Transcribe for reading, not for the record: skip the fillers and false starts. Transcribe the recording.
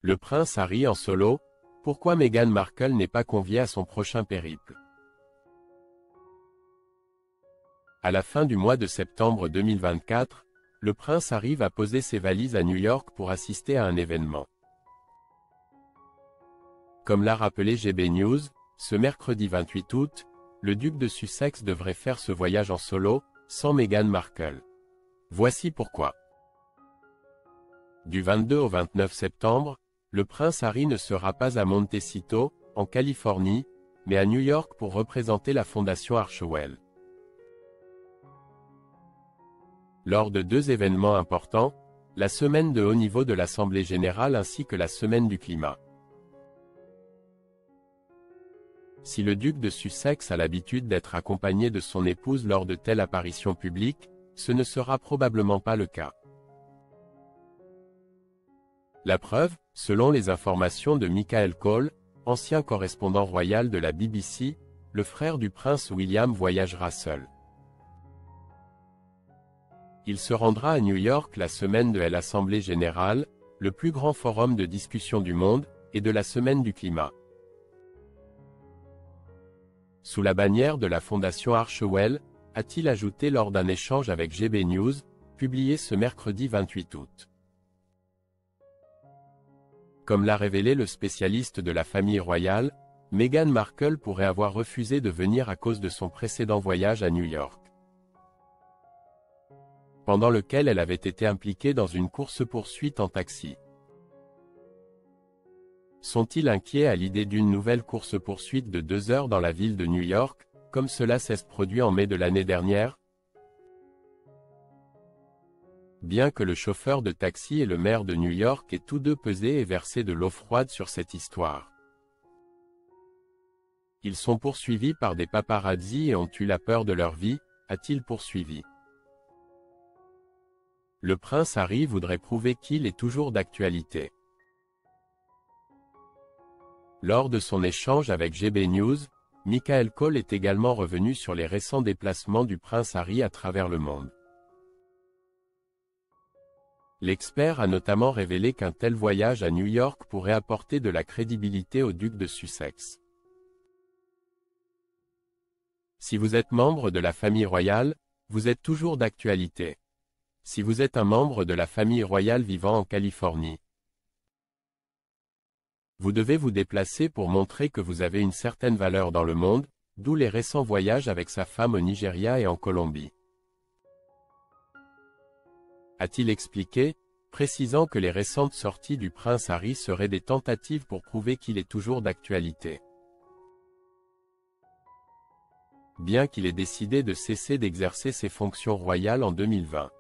Le prince Harry en solo, pourquoi Meghan Markle n'est pas conviée à son prochain périple? À la fin du mois de septembre 2024, le prince Harry va poser ses valises à New York pour assister à un événement. Comme l'a rappelé GB News, ce mercredi 28 août, le duc de Sussex devrait faire ce voyage en solo, sans Meghan Markle. Voici pourquoi. Du 22 au 29 septembre, le prince Harry ne sera pas à Montecito, en Californie, mais à New York pour représenter la fondation Archewell. Lors de deux événements importants, la semaine de haut niveau de l'Assemblée générale ainsi que la semaine du climat. Si le duc de Sussex a l'habitude d'être accompagné de son épouse lors de telles apparitions publiques, ce ne sera probablement pas le cas. La preuve, selon les informations de Michael Cole, ancien correspondant royal de la BBC, le frère du prince William voyagera seul. Il se rendra à New York la semaine de l'Assemblée générale, le plus grand forum de discussion du monde, et de la semaine du climat. Sous la bannière de la fondation Archewell, a-t-il ajouté lors d'un échange avec GB News, publié ce mercredi 28 août. Comme l'a révélé le spécialiste de la famille royale, Meghan Markle pourrait avoir refusé de venir à cause de son précédent voyage à New York, pendant lequel elle avait été impliquée dans une course-poursuite en taxi. Sont-ils inquiets à l'idée d'une nouvelle course-poursuite de 2 heures dans la ville de New York, comme cela s'est produit en mai de l'année dernière? Bien que le chauffeur de taxi et le maire de New York aient tous deux pesé et versé de l'eau froide sur cette histoire. Ils sont poursuivis par des paparazzis et ont eu la peur de leur vie, a-t-il poursuivi. Le prince Harry voudrait prouver qu'il est toujours d'actualité. Lors de son échange avec GB News, Michael Cole est également revenu sur les récents déplacements du prince Harry à travers le monde. L'expert a notamment révélé qu'un tel voyage à New York pourrait apporter de la crédibilité au duc de Sussex. Si vous êtes membre de la famille royale, vous êtes toujours d'actualité. Si vous êtes un membre de la famille royale vivant en Californie, vous devez vous déplacer pour montrer que vous avez une certaine valeur dans le monde, d'où les récents voyages avec sa femme au Nigeria et en Colombie. A-t-il expliqué, précisant que les récentes sorties du prince Harry seraient des tentatives pour prouver qu'il est toujours d'actualité. Bien qu'il ait décidé de cesser d'exercer ses fonctions royales en 2020.